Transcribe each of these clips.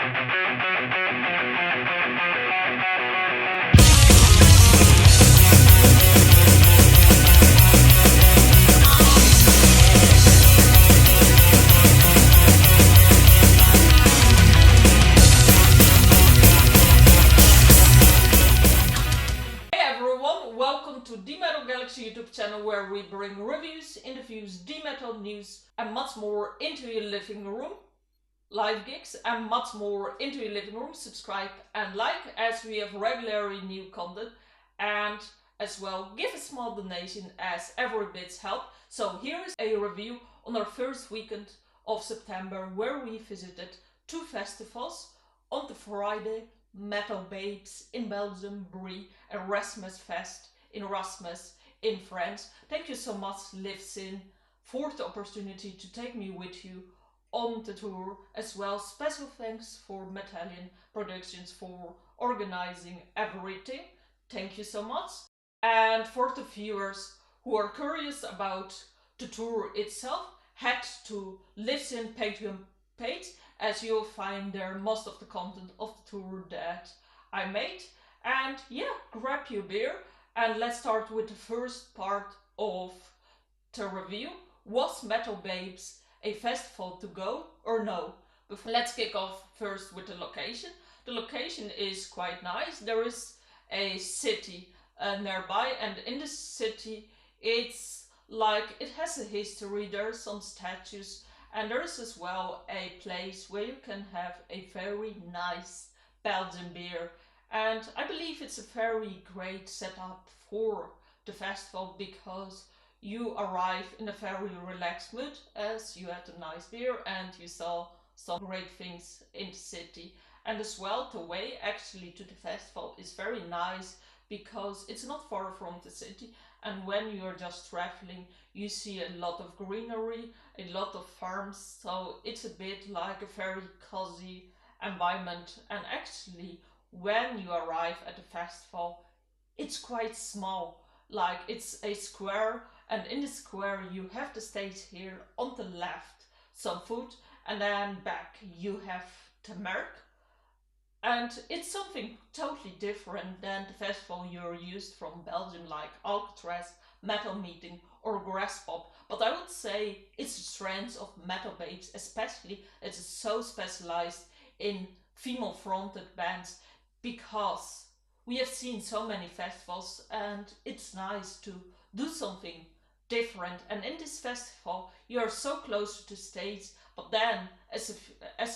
Welcome to the Metal Galaxy YouTube channel, where we bring reviews, interviews, D-Metal news and much more into your living room. Live gigs and much more into your living room. Subscribe and like, as we have regularly new content, and as well give a small donation, as every bit helps. So here is a review on our first weekend of September, where we visited two festivals. On the Friday, Metalbabes in Belgium, Bree, and Rasmus Fest in Erasmus in France. Thank you so much, Liv Sin, for the opportunity to take me with you on the tour. As well, special thanks for Metallian Productions for organizing everything. Thank you so much. And for the viewers who are curious about the tour itself, head to Liv Sin Patreon page, as you'll find there most of the content of the tour that I made. And yeah, grab your beer and let's start with the first part of the review. Was Metalbabes a festival to go or no? But let's kick off first with the location. The location is quite nice. There is a city nearby, and in the city it's like it has a history. There are some statues, and there is as well a place where you can have a very nice Belgian beer. And I believe it's a very great setup for the festival, because you arrive in a very relaxed mood, as you had a nice beer and you saw some great things in the city. And as well, the way actually to the festival is very nice, because it's not far from the city, and when you're just traveling you see a lot of greenery, a lot of farms, so it's a bit like a very cozy environment. And actually, when you arrive at the festival, it's quite small, like it's a square, and in the square you have the stage here on the left, some food, and then back you have the MAIr. And it's something totally different than the festival you're used from Belgium, like Hellcats, Metal Meeting or Grasspop. But I would say it's the strength of Metalbabes, especially it's so specialized in female fronted bands, because we have seen so many festivals and it's nice to do something different. And in this festival you are so close to the stage, but then as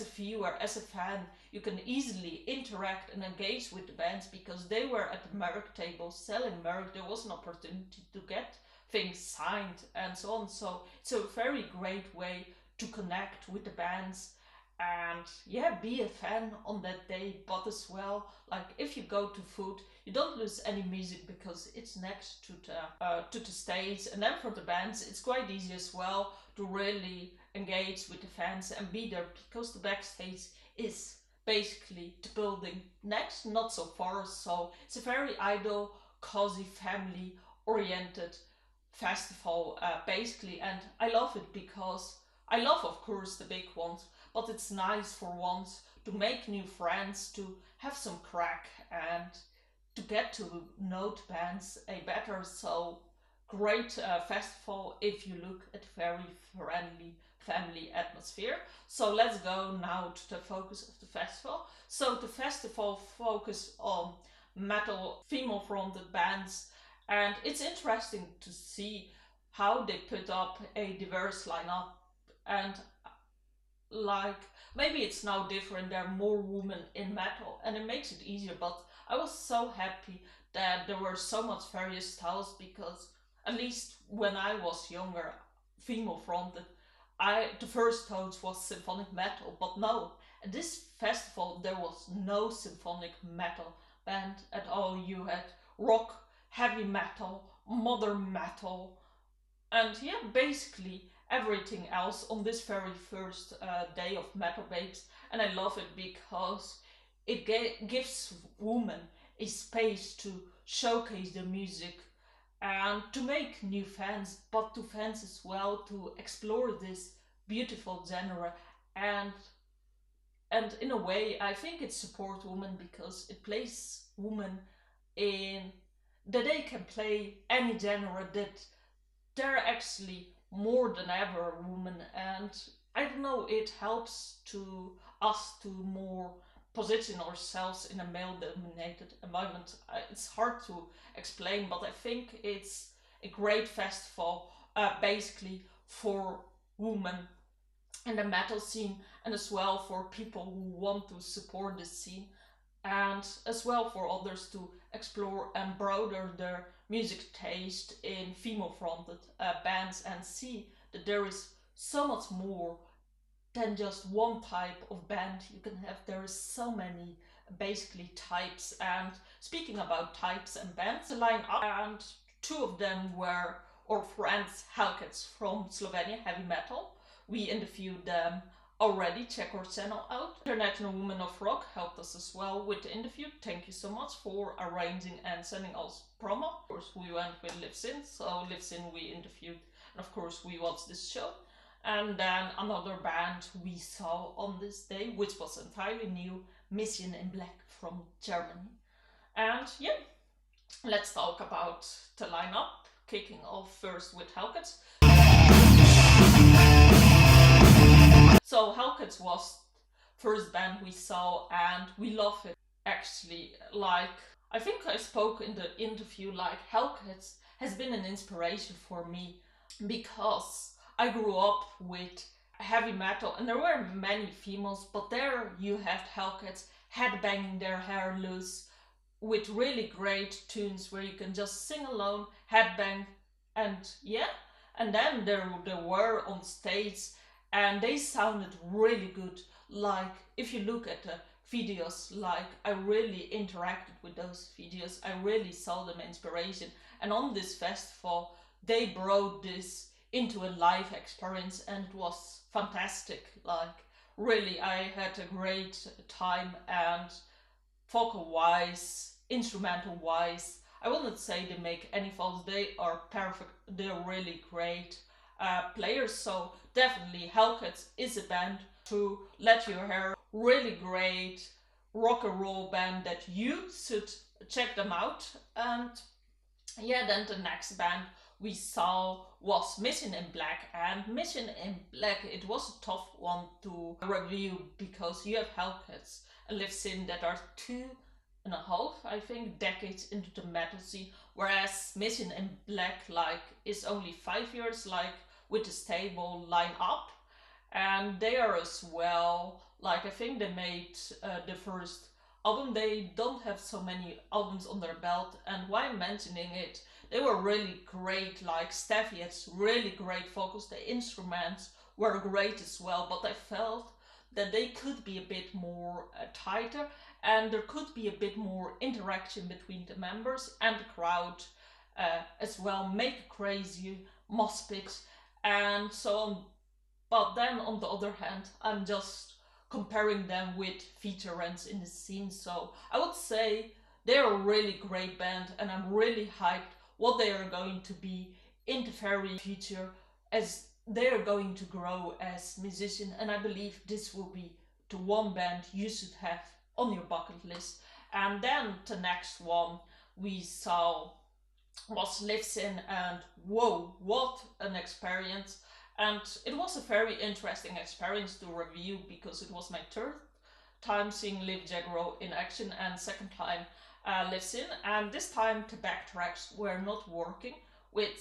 a viewer, as a fan, you can easily interact and engage with the bands, because they were at the MAIr table selling MAIr. There was an opportunity to get things signed and so on. So it's a very great way to connect with the bands and yeah, be a fan on that day. But as well, like if you go to food, you don't lose any music because it's next to the stage. And then for the bands, it's quite easy as well to really engage with the fans and be there, because the backstage is basically the building next, not so far. So it's a very idle, cozy, family oriented festival basically. And I love it, because I love, of course, the big ones, but it's nice for once to make new friends, to have some crack and to get to know the bands a better. So great festival if you look at very friendly family atmosphere. So let's go now to the focus of the festival. So the festival focus on metal female fronted bands, and it's interesting to see how they put up a diverse lineup. And like maybe it's now different, there are more women in metal and it makes it easier, but I was so happy that there were so much various styles, because at least when I was younger, female fronted, the first choice was symphonic metal. But no, at this festival there was no symphonic metal band at all. You had rock, heavy metal, modern metal, and yeah, basically everything else on this very first day of Metalbabes. And I love it because it gives women a space to showcase their music and to make new fans, but to fans as well to explore this beautiful genre. And And in a way, I think it supports women because it places women in that they can play any genre, that they're actually more than ever women. And I don't know, it helps to us to more position ourselves in a male dominated environment. It's hard to explain, but I think it's a great festival, basically for women in the metal scene, and as well for people who want to support the scene, and as well for others to explore and broaden their music taste in female fronted bands, and see that there is so much more than just one type of band you can have. There is so many basically types. And speaking about types and bands, the line up, and two of them were our friends Hellcats from Slovenia, heavy metal. We interviewed them already. Check our channel out. International Women of Rock helped us as well with the interview. Thank you so much for arranging and sending us promo. Of course, we went with Liv Sin, so Liv Sin we interviewed, and of course we watched this show. And then another band we saw on this day, which was entirely new, Mission in Black from Germany. And yeah, let's talk about the lineup, kicking off first with Hellcats. So Hellcats was first band we saw, and we love it actually. Like, I think I spoke in the interview, like Hellcats has been an inspiration for me because I grew up with heavy metal, and there were many females, but there you have Hellcats headbanging their hair loose with really great tunes where you can just sing alone, headbang, and yeah. And then they were on stage, and they sounded really good. Like, if you look at the videos, like, I really interacted with those videos. I really saw them inspiration. And on this festival, they brought this into a live experience, and it was fantastic. Like, really, I had a great time, and vocal wise, instrumental wise, I wouldn't say they make any faults. They are perfect. They're really great players. So definitely Hellcats is a band to let your hair. Really great rock and roll band that you should check them out. And yeah, then the next band we saw was Mission in Black. And Mission in Black, it was a tough one to review because you have Hellcats and Liv Sin that are 2.5, I think, decades into the metal scene, whereas Mission in Black like is only 5 years, like with the stable line up. And they are as well, like, I think they made the first album. They don't have so many albums on their belt, and why I'm mentioning it, they were really great. Like, Steffi has really great vocals, the instruments were great as well, but I felt that they could be a bit more tighter, and there could be a bit more interaction between the members and the crowd as well, make a crazy mosh pit and so on. But then on the other hand, I'm just comparing them with veterans in the scene, so I would say they're a really great band, and I'm really hyped what they are going to be in the very future, as they are going to grow as musicians. And I believe this will be the one band you should have on your bucket list. And then the next one we saw was Liv Sin, and whoa, what an experience. And it was a very interesting experience to review because it was my third time seeing Liv Jagro in action, and second time Liv Sin. And this time the backtracks were not working, which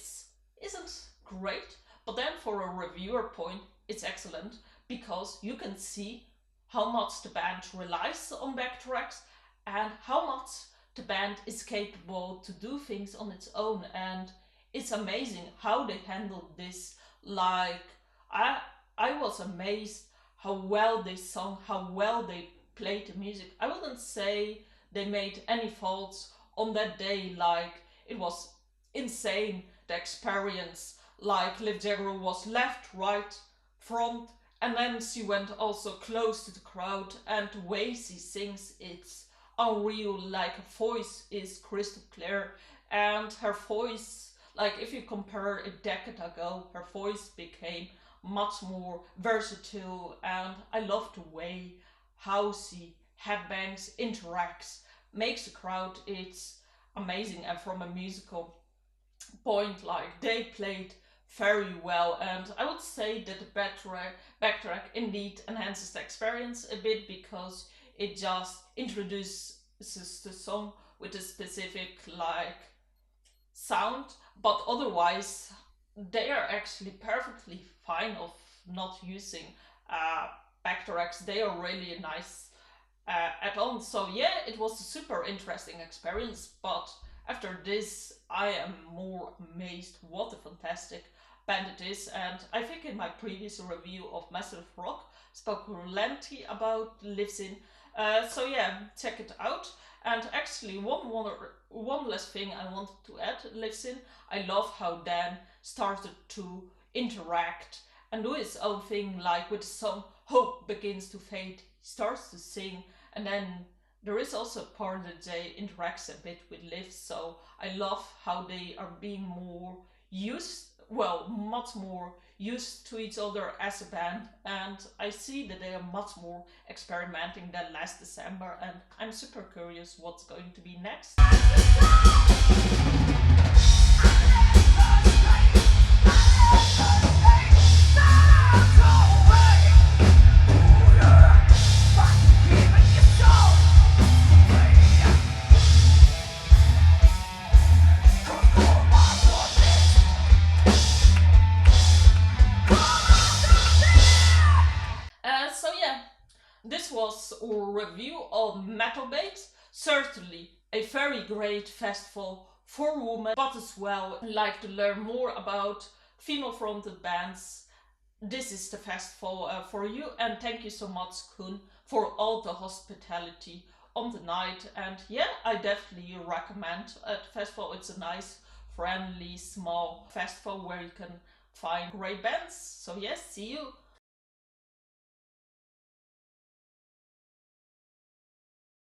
isn't great, but then for a reviewer point it's excellent because you can see how much the band relies on backtracks and how much the band is capable to do things on its own. And it's amazing how they handled this. Like, I was amazed how well they sung, how well they played the music. I wouldn't say they made any faults on that day. Like, it was insane, the experience. Like, Liv Jagro was left, right, front, and then she went also close to the crowd, and the way she sings, it's unreal. Like, her voice is crystal clear, and her voice, like, if you compare a decade ago, her voice became much more versatile, and I love the way housey, headbangs, interacts, makes the crowd, it's amazing. And from a musical point, like, they played very well, and I would say that the backtrack indeed enhances the experience a bit, because it just introduces the song with a specific like sound, but otherwise they are actually perfectly fine of not using backtracks. They are really a nice add-on. So yeah, it was a super interesting experience, but after this I am more amazed what a fantastic band it is. And I think in my previous review of Massive Rock spoke plenty about Liv Sin. So yeah, check it out. And actually, one last thing I wanted to add, Liv Sin. I love how Dan started to interact and do his own thing, like with the song Hope Begins to Fade. He starts to sing, and then there is also a part that they interacts a bit with Liv, so I love how they are being more used, well, much more used to each other as a band, and I see that they are much more experimenting than last December, and I'm super curious what's going to be next. So yeah, this was our review of Metalbabes. Certainly a very great festival for women, but as well, like to learn more about female-fronted bands. This is the festival for you, and thank you so much, Koen, for all the hospitality on the night. And yeah, I definitely recommend the festival. It's a nice, friendly, small festival where you can find great bands. So yes, see you